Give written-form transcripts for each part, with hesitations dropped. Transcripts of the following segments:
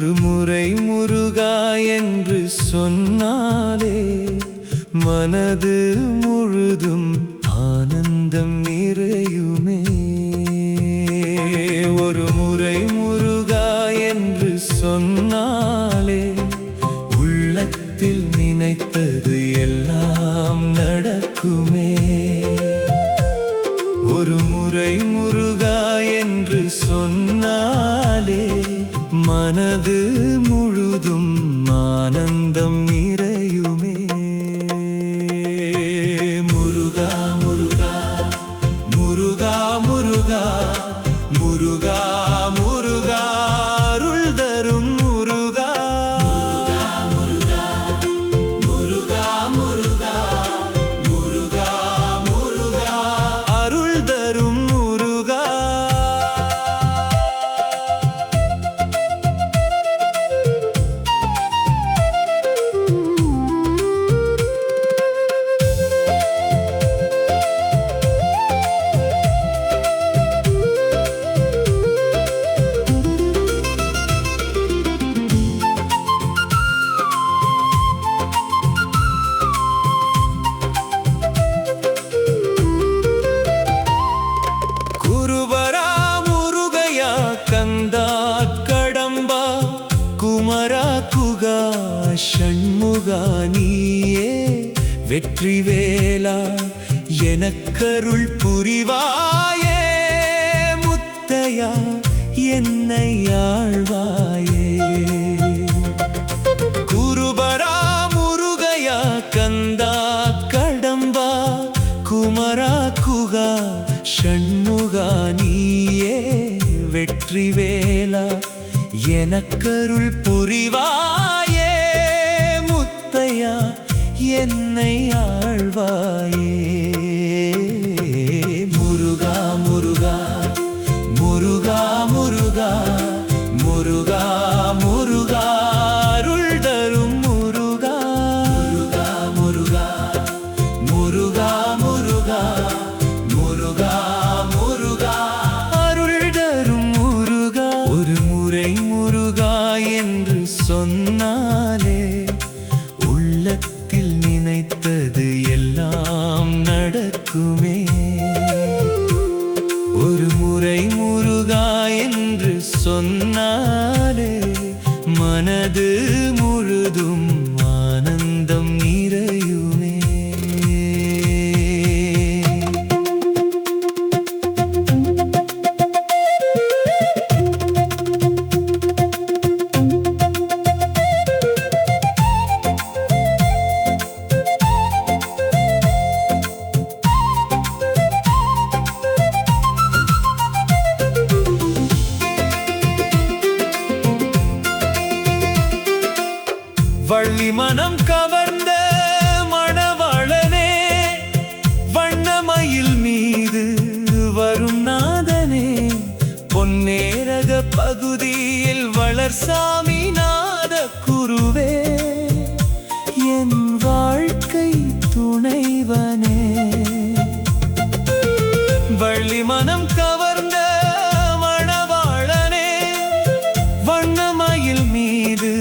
ஒரு முறை முருகா என்று சொன்னாலே மனது முழுதும் ஆனந்தம் நிறையுமே. ஒரு முறை முருகா என்று சொன்னாலே உள்ளத்தில் நினைத்தது எல்லாம் நடக்குமே. ஒரு முறை முருகா என்று சொன்னாலே மனது முழுதும் ஆனந்தம் நிறையுமே. முருகா முருகா முருகா முருகா முருகா முருகா அருள் தரும் முருகா. முருகா முருகா முருகா முருகா முருகா அருள் தரும் முருகா. கந்தா கடம்பா குமரா குகா ஷண்முகா நீயே வெற்றி வேலா எனக்கருள் புரிவாயே. முத்தையா என்னை ஆழ்வாயே. குருபரா முருகையா கந்தா கடம்பா குமரா குகா ஷண்முகா நீயே வெற்றி வேலா எனக்கருள் புரிவாயே. முத்தையா என்னை ஆழ்வாயே. முருகா முருகா முருகா முருகா முருகா முருகா அருள் தரும் முருகா. முருகா முருகா முருகா முருகா முருகா அருள் தரும் முருகா. ஒரு முறை முருகா என்று சொன்னாலே உள்ளத்தில் நினைத்தது எல்லாம் நடக்குமே. ஒரு முறை முருகா என்று சொன்னாலே மனது முழுதும் ஆனந்தம் நிறையுமே. வள்ளி மனம் கவர்ந்த மணவாளனே வண்ணமயில் மீது வரும் நாதனே பொன்னேரக பகுதியில் வளர்சாமி நாத குருவே என் வாழ்க்கை துணைவனே. வள்ளி மனம் கவர்ந்த மணவாளனே வண்ணமயில் மீது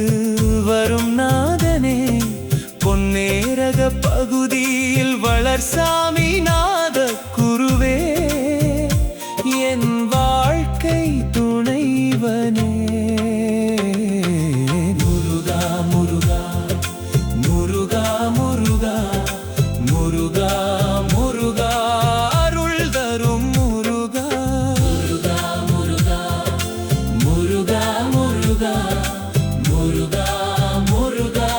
வரும் நாதனே பொன்னேரக பகுதியில் வளர்சாமி நாத குருவே என் வாழ்க்கை துணைவனே. முருகா முருகா முருகா முருகா முருகா முருகா அருள் தரும் முருகா. முருகா முருகா முருகா முருகா முருகா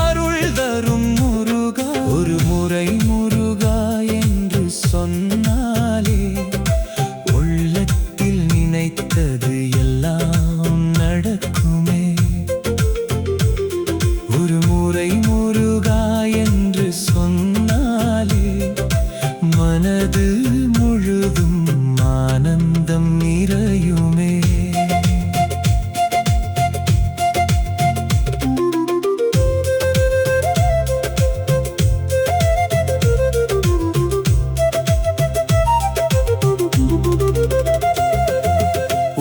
அருள் தரும் முருகா. ஒரு முறை முருகா என்று சொன்னாலே உள்ளத்தில் நினைத்தது எல்லாம் நடக்குமே. ஒரு முறை முருகா என்று சொன்னாலே மனது முழுதும் ஆனந்தம் நிறையுமே.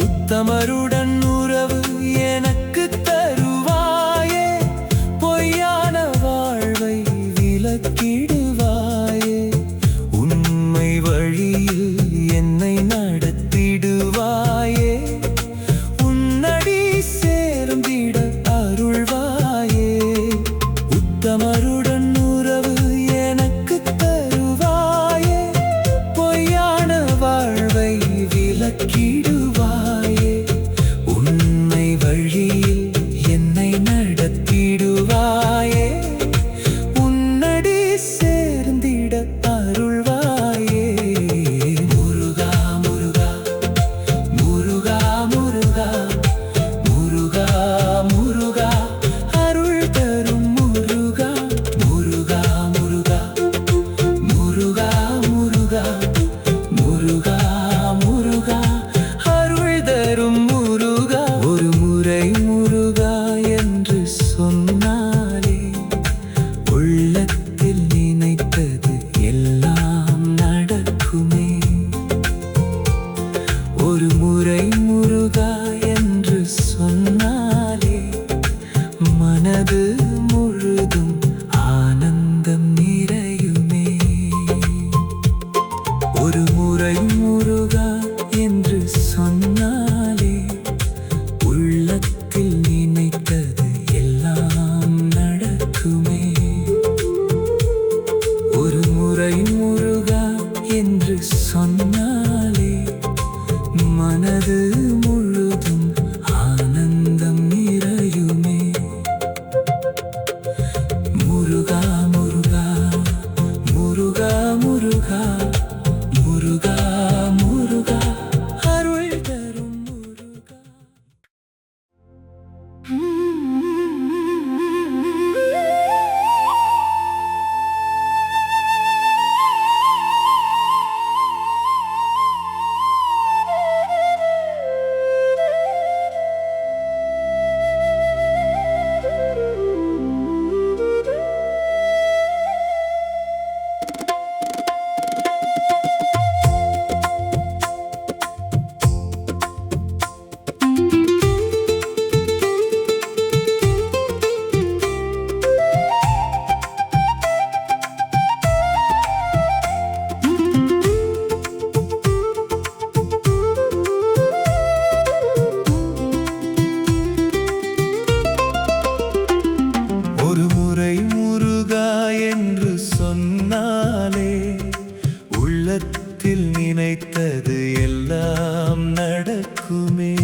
உத்தமருடன் உறவு எனக்கு ஒரு முறை முருகா என்று சொன்னாலே மனது முழுதும் ஆனந்தம் நிறையுமே. ஒரு முறை முருகா என்று சொன்னாலே உள்ளத்தில் நினைத்தது எல்லாம் நடக்குமே. ஒரு முறை முருகா என்று சொன்னாலே மனது முழுதும் ஆனந்தம் நிறையுமே. முருகா முருகா முருகா முருகா முருகா முருகா அருள் தரும் முருகா. ஒரு முறை முருகா என்று சொன்னாலே உள்ளத்தில் நினைத்தது எல்லாம் நடக்குமே.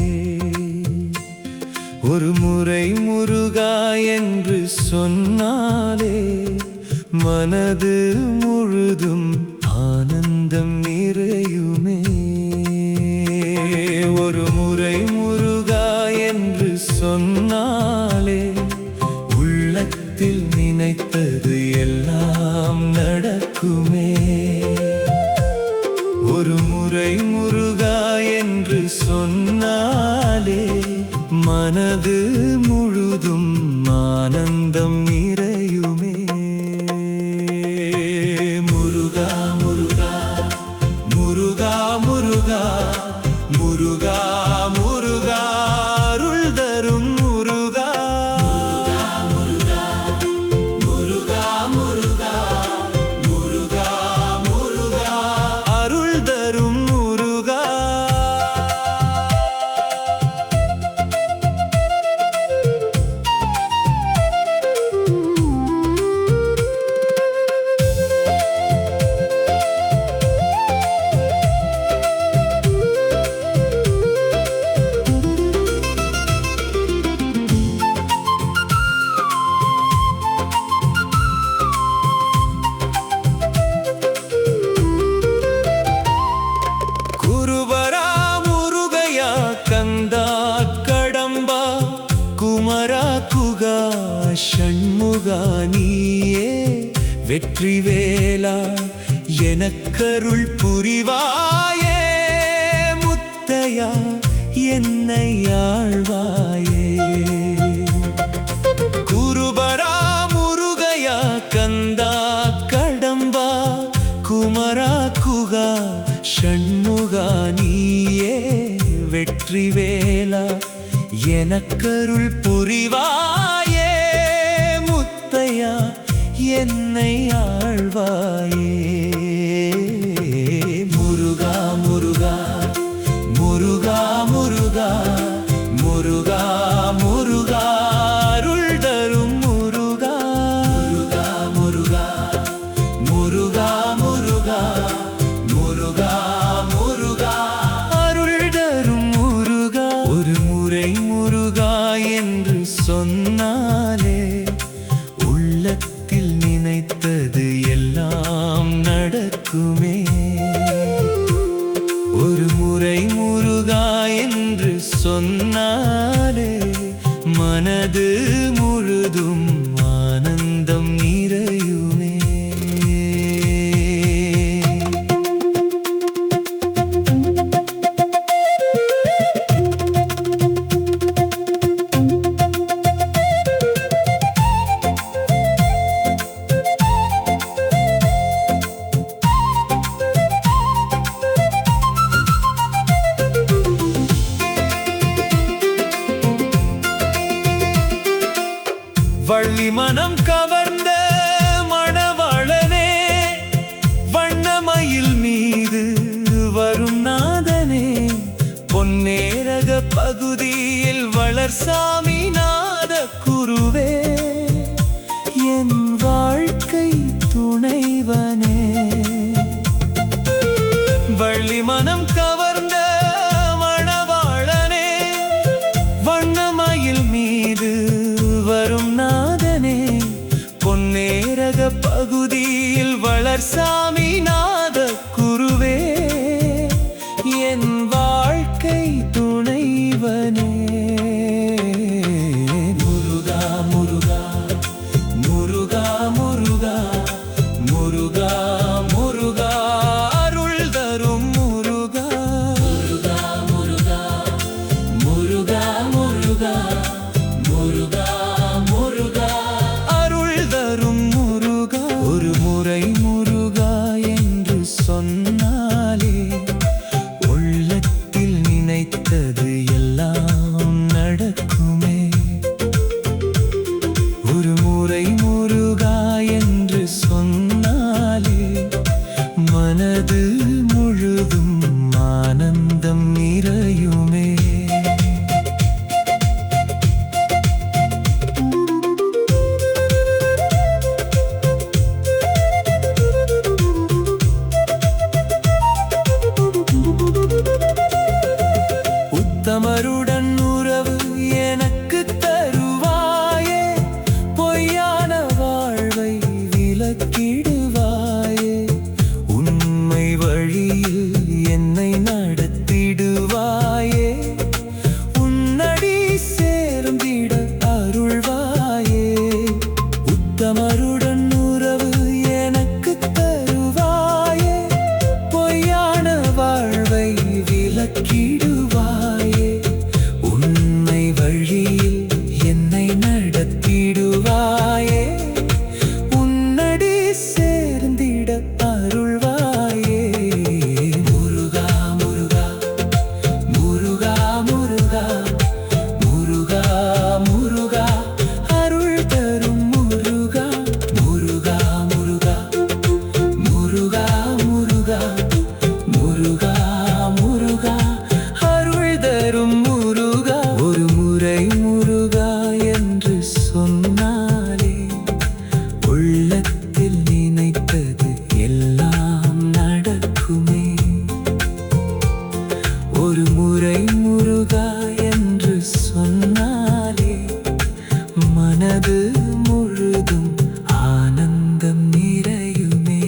ஒரு முறை முருகா என்று சொன்னாலே மனது முழுதும் ஆனந்தம் நிறையுமே. ஒரு முறை முருகா என்று சொன்னாலே உள்ளத்தில் நினைத்தது எல்லாம் நடக்குமே. ஒரு முறை முருகா என்று சொன்னாலே மனது முழுதும் ஆனந்தம் நிறையுமே. முருகா முருகா முருகா முருகா முருகா முருகா அருள் தரும் முருகா. முருகா முருகா முருகா முருகா அருள் தரும் முருகா. குருபரா முருகையா கந்தா கடம்பா குமரா குகா ஷண்முகா நீயே வெற்றி வேலா எனக்கருள் புரிவாயே. முத்தையா என்னை ஆழ்வாயே. குருபரா முருகையா கந்தா கடம்பா குமரா குகா ஷண்முகா நீயே வெற்றி வேலா எனக்கருள் புரிவாயே. முத்தையா என்னை ஆழ்வாயே. முருகா முருகா முருகா முருகா முருகா முருகா அருள் தரும் முருகா. முருகா முருகா முருகா முருகா முருகா முருகா அருள் தரும் முருகா. ஒரு முறை முருகா என்று சொன்னாலே உள்ளத்தில் நினைத்தது எல்லாம் நடக்குமே. ஒரு முறை முருகா என்று சொன்னாலே மனது முழுதும் ஆனந்தம் நிறையுமே. மனம் கவர்ந்த மணவாளனே, வண்ணமயில் மீது வரும் நாதனே, பொன்னேரக பகுதியில் வளர் சாமி நாத குருவே, என் வாழ்க்கை துணைவனே. வள்ளி மனம் கவர்ந்த மணவாளனே, வண்ணமயில் மீது வரும் நாதனே, பொன்னேரக பகுதியில் வளர் சாமி நாத குருவே, என் வாழ்க்கை துணைவனே. முருகா முருகா முருகா முருகா முருகா முருகா அருள் தரும் முருகா. முருகா முருகா முருகா முருகா முருகா முருகா அருள் தரும் முருகா. ஒரு முறை முருகா என்று சொன்னாலே உள்ளத்தில் நினைத்தது எல்லாம் நடக்குமே. ஒரு முறை முருகா என்று சொன்னாலே மனது முழுதும் ஆனந்தம் நிறையுமே. உத்தமருடன் உறவு எனக்கு தருவாயே, பொய்யான வாழ்வை விலக்கிடுவாயே, உண்மை வழியில் என்னை நடத்திடுவாயே, உன்னடி சேர்ந்திட அருள்வாயே. உத்தமருடன் உறவு எனக்கு தருவாயே, பொய்யான வாழ்வை விலக்கிடுவாயே, உண்மை வழியில் என்னை நடத்திடுவாயே, உன்னடி சேர்ந்திட அருள்வாயே. முருகா முருகா முருகா முருகா முருகா முருகா அருள் தரும் முருகா. முருகா முருகா முருகா முருகா முருகா முருகா அருள் தரும் முருகா. ஒரு முறை முருகா என்று சொன்னாலே உள்ளத்தில் நினைத்தது எல்லாம் நடக்குமே. ஒரு முறை முருகா என்று சொன்னாலே மனது முழுதும் ஆனந்தம் நிறையுமே.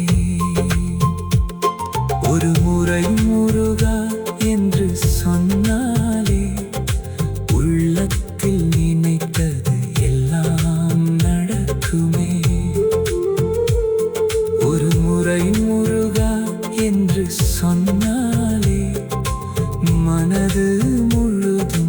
ஒரு முறை முருகா என்று சொன்னாலே உள்ளத்தில் நினைத்தது எல்லாம் நடக்குமே. ஒரு முறை முருகா என்று சொன்னாலே மனது முழுதும்